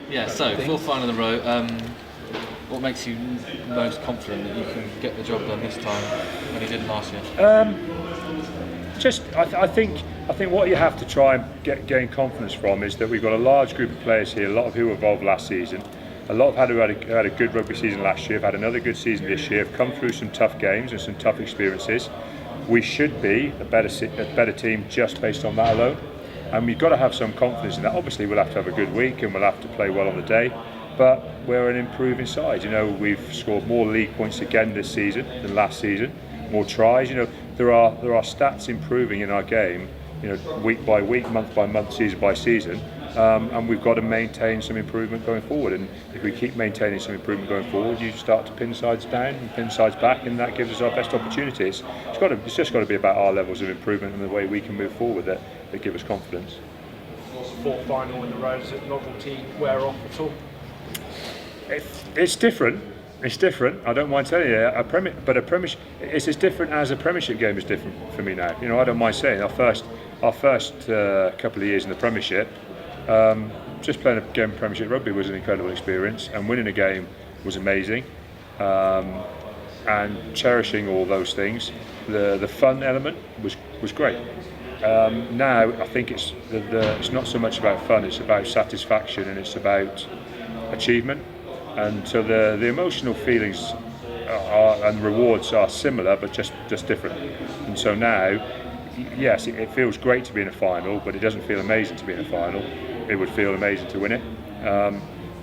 Yeah, so fourth final in a row. What makes you most confident that you can get the job done this time when you didn't last year? I think what you have to try and gain confidence from is that we've got a large group of players here, a lot of who were involved last season. A lot of who had a good rugby season last year, have had another good season this year, have come through some tough games and some tough experiences. We should be a better team just based on that alone. And we've got to have some confidence in that. Obviously, we'll have to have a good week and we'll have to play well on the day. But we're an improving side. We've scored more league points again this season than last season. More tries. There are stats improving in our game. Week by week, month by month, season by season. And we've got to maintain some improvement going forward. And if we keep maintaining some improvement going forward, you start to pin sides down and pin sides back, and that gives us our best opportunities. It's just got to be about our levels of improvement and the way we can move forward that give us confidence. Fourth final in a row, does the novelty wear off at all? It's different. It's different. I don't mind telling you, but a Premiership. It's as different as a Premiership game is different for me now. I don't mind saying our first couple of years in the Premiership. Just playing a game of Premiership rugby was an incredible experience, and winning a game was amazing. And cherishing all those things, the fun element was great. Now I think it's not so much about fun; it's about satisfaction and it's about achievement. And so the emotional feelings and rewards are similar, but just different. And so now, yes, it feels great to be in a final, but it doesn't feel amazing to be in a final. It would feel amazing to win it,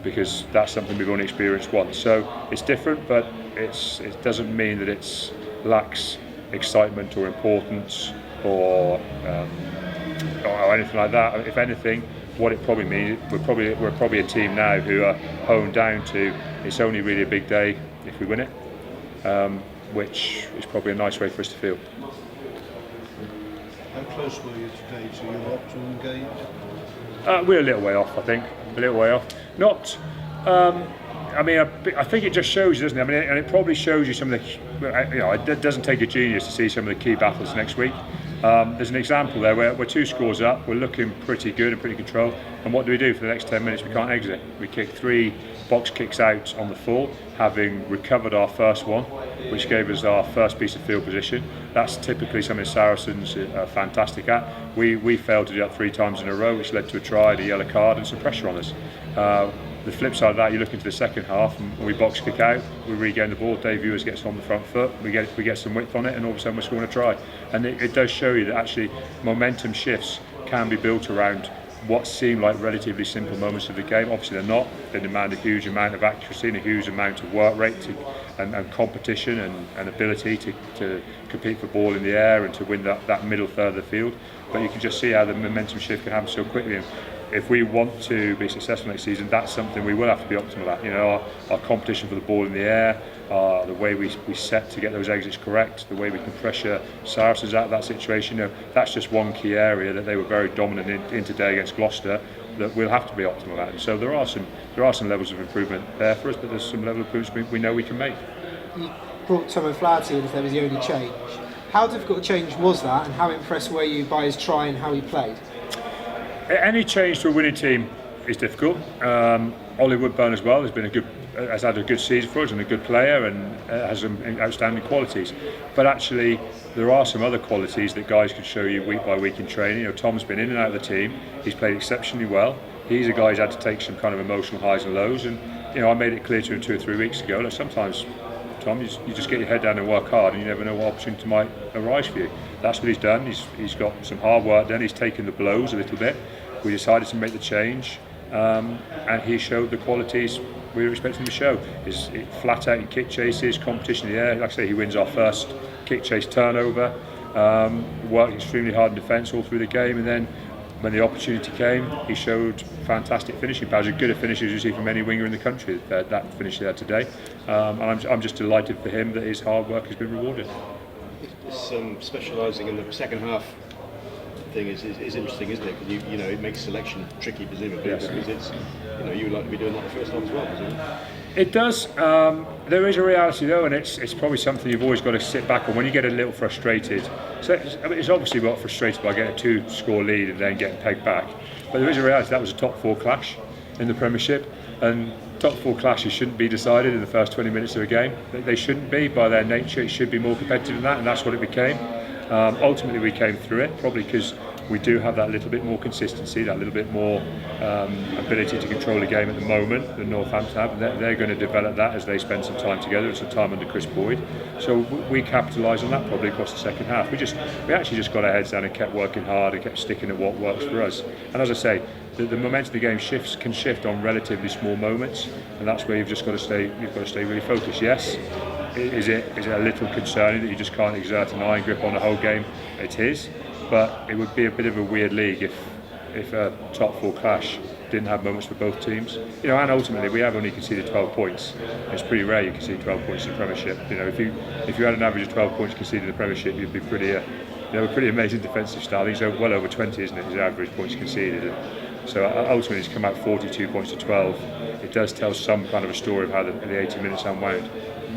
because that's something we've only experienced once. So it's different, but it doesn't mean that it lacks excitement or importance or anything like that. If anything, what it probably means, we're probably a team now who are honed down to it's only really a big day if we win it, which is probably a nice way for us to feel. How close were you today to your optimum gauge? We're a little way off, I think. A little way off. Not. I think it just shows you, doesn't it? And it probably shows you some of the. It doesn't take a genius to see some of the key battles next week. There's an example there where we're 2 scores up, we're looking pretty good and pretty controlled, and what do for the next 10 minutes? We can't exit. We kick 3 box kicks out on the full, having recovered our first one, which gave us our first piece of field position. That's typically something Saracens are fantastic at. We failed to do that 3 times in a row, which led to a try, a yellow card and some pressure on us. The flip side of that, you look into the second half and we box kick out, we regain the ball, Dave Ewers gets on the front foot, we get some width on it, and all of a sudden we're scoring a try. And it does show you that actually momentum shifts can be built around what seem like relatively simple moments of the game. Obviously they're not. They demand a huge amount of accuracy and a huge amount of work rate and competition and ability to compete for ball in the air and to win that middle third of the field. But you can just see how the momentum shift can happen so quickly. And if we want to be successful next season, that's something we will have to be optimal at. Our competition for the ball in the air, the way we set to get those exits correct, the way we can pressure Saracens out of that situation. That's just one key area that they were very dominant in today against Gloucester, that we'll have to be optimal at. And so there are some levels of improvement there for us, but there's some level of improvements we know we can make. You brought Tom O'Flaherty in if there was the only change. How difficult a change was that, and how impressed were you by his try and how he played? Any change to a winning team is difficult. Ollie Woodburn as well has had a good season for us and a good player and has some outstanding qualities. But actually, there are some other qualities that guys can show you week by week in training. Tom's been in and out of the team. He's played exceptionally well. He's a guy who's had to take some kind of emotional highs and lows. And I made it clear to him 2 or 3 weeks ago that sometimes, Tom, you just get your head down and work hard, and you never know what opportunity might arise for you. That's what he's done. He's got some hard work done. He's taken the blows a little bit. We decided to make the change, and he showed the qualities we were expecting him to show. He's flat out in kick chases, competition in the air. Like I say, he wins our first kick chase turnover. Worked extremely hard in defence all through the game, and then when the opportunity came, he showed fantastic finishing powers, as good a finish as you see from any winger in the country. That finish he had today, and I'm just delighted for him that his hard work has been rewarded. This specialising in the second half thing is interesting, isn't it? Because it makes selection tricky, presumably, yes. Because it's you would like to be doing that the first time as well, presumably. It does. There is a reality though, and it's probably something you've always got to sit back on when you get a little frustrated. So it's obviously got frustrated by getting a 2-score lead and then getting pegged back. But there is a reality that was a top 4 clash. in the Premiership, and top four clashes shouldn't be decided in the first 20 minutes of a game. They shouldn't be. By their nature, it should be more competitive than that, and that's what it became. Ultimately, we came through it, probably because we do have that little bit more consistency, that little bit more ability to control the game at the moment than Northampton have. They're going to develop that as they spend some time together and some time under Chris Boyd. So we capitalised on that probably across the second half. We actually just got our heads down and kept working hard and kept sticking at what works for us. And as I say, the momentum of the game can shift on relatively small moments, and that's where you've got to stay really focused. Yes, is it a little concerning that you just can't exert an iron grip on the whole game? It is. But it would be a bit of a weird league if a top four clash didn't have moments for both teams. And ultimately we have only conceded 12 points. It's pretty rare you concede 12 points in the Premiership. If you had an average of 12 points conceded in the Premiership, you'd be pretty amazing defensive style. He's well over 20, isn't it? His average points conceded. So ultimately he's come out 42 points to 12. It does tell some kind of a story of how the 80 minutes unwound.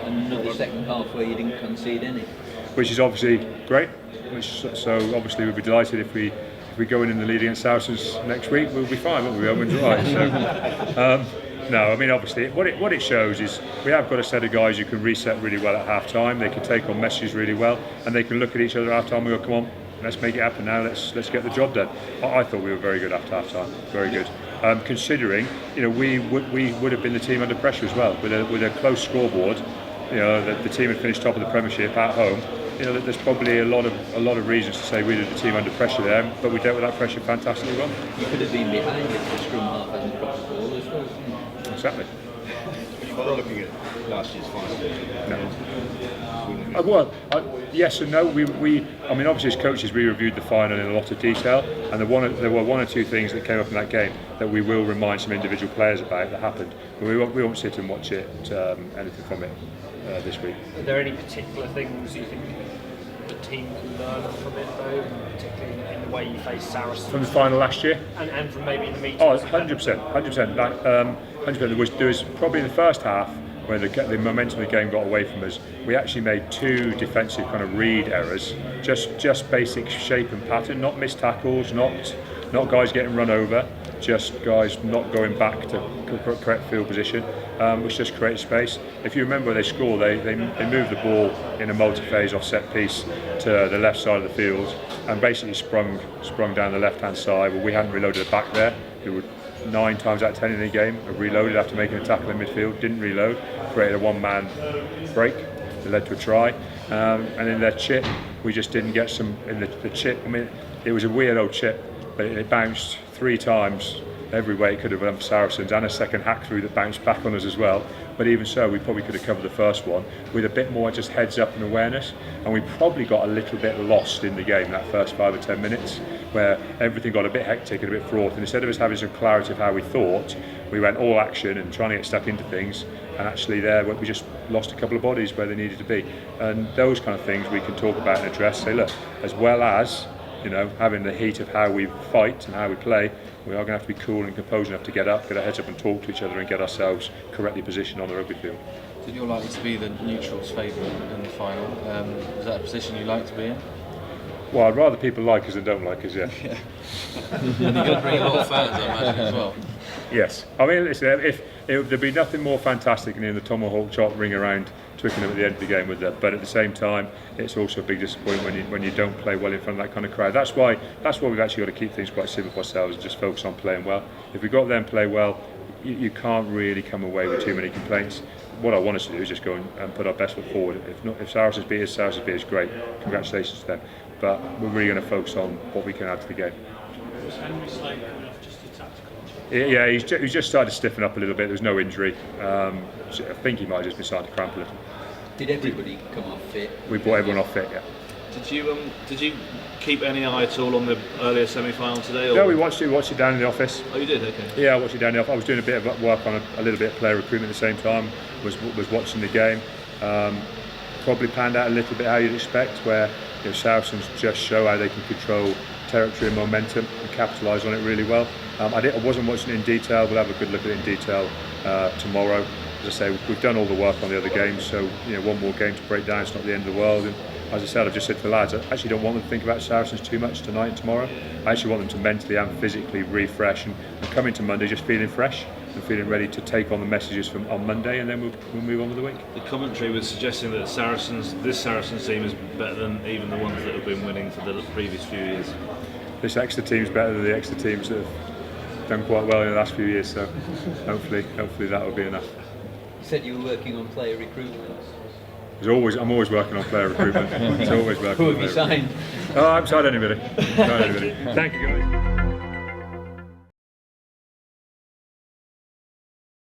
Another second half where you didn't concede any. Which is obviously great. So obviously we'll be delighted if we go in the lead against Saracens next week. We'll be fine, won't we? We'll win right. So no, I mean obviously what it shows is we have got a set of guys who can reset really well at half time. They can take on messages really well, and they can look at each other at half time and go, come on, let's make it happen now. Let's get the job done. I thought we were very good after half time. Very good. Considering we would have been the team under pressure as well with a close scoreboard. The team had finished top of the Premiership at home. There's probably a lot of reasons to say we did the team under pressure there, but we dealt with that pressure fantastically well. You could have been behind if the scrum half hadn't dropped the ball as well. Exactly. You are looking at last year's final. No. Yes and no. I mean, obviously as coaches, we reviewed the final in a lot of detail, and there were one or two things that came up in that game that we will remind some individual players about that happened. But we won't sit and watch it, anything from it this week. Are there any particular things you think the team can learn from it, though, particularly in the way you face Saracens? From the final last year? And from maybe the meetings? Oh, 100%. 100%. There was probably the first half where the momentum of the game got away from us. We actually made two defensive kind of read errors, just basic shape and pattern, not missed tackles, not guys getting run over, just guys not going back to correct field position, which just created space. If you remember, they scored. They moved the ball in a multi-phase offset piece to the left side of the field, and basically sprung down the left-hand side. Well, we hadn't reloaded the back there. We would 9 times out of 10 in the game have reloaded after making a tackle in midfield. Didn't reload. Created a one-man break that led to a try. And in their chip, we just didn't get some in the chip. I mean, it was a weird old chip, but it bounced 3 times every way it could have done for Saracens, and a second hack through that bounced back on us as well. But even so, we probably could have covered the first one with a bit more just heads up and awareness, and we probably got a little bit lost in the game that first 5 or 10 minutes, where everything got a bit hectic and a bit fraught, and instead of us having some clarity of how we thought, we went all action and trying to get stuck into things, and actually there we just lost a couple of bodies where they needed to be. And those kind of things we can talk about and address, say look, as well as having the heat of how we fight and how we play, we are going to have to be cool and composed enough to get up, get our heads up and talk to each other and get ourselves correctly positioned on the rugby field. So you're likely to be the neutrals' favourite in the final. Is that a position you like to be in? Well, I'd rather people like us than don't like us, yeah. And you're going to bring a lot of fans, I imagine, as well. Yes. I mean, listen, there'd be nothing more fantastic than the tomahawk chop ring around Twickenham at the end of the game with that. But at the same time, it's also a big disappointment when you don't play well in front of that kind of crowd. That's why we've actually got to keep things quite simple for ourselves and just focus on playing well. If we got them play well, you can't really come away with too many complaints. What I want us to do is just go and put our best foot forward. If Saracens beat us, great. Congratulations to them. But we're really going to focus on what we can add to the game. Was Henry Slade coming off just a tactical? Yeah, he's just started to stiffen up a little bit. There's no injury. I think he might have just been starting to cramp a little. Did everybody come off fit? We brought everyone off fit, yeah. Did you keep any eye at all on the earlier semi-final today? Or? No, we watched it down in the office. Oh, you did? Okay. Yeah, I watched it down in the office. I was doing a bit of work on a little bit of player recruitment at the same time. Was watching the game. Probably panned out a little bit how you'd expect, where Saracens just show how they can control territory and momentum and capitalise on it really well. I wasn't watching it in detail. We'll have a good look at it in detail tomorrow. As I say, we've done all the work on the other games, so one more game to break down. It's not the end of the world, and as I said, I've just said to the lads, I actually don't want them to think about Saracens too much tonight and tomorrow. I actually want them to mentally and physically refresh and come into Monday just feeling fresh and feeling ready to take on the messages from on Monday, and then we'll move on with the week. The commentary was suggesting that this Saracens team is better than even the ones that have been winning for the previous few years. This Exeter team's better than the Exeter teams that have done quite well in the last few years, so hopefully that will be enough. You said you were working on player recruitment. I'm always working on player recruitment. It's always working Who on have you player signed? recruitment. Oh, I haven't signed anybody. Thank you, guys.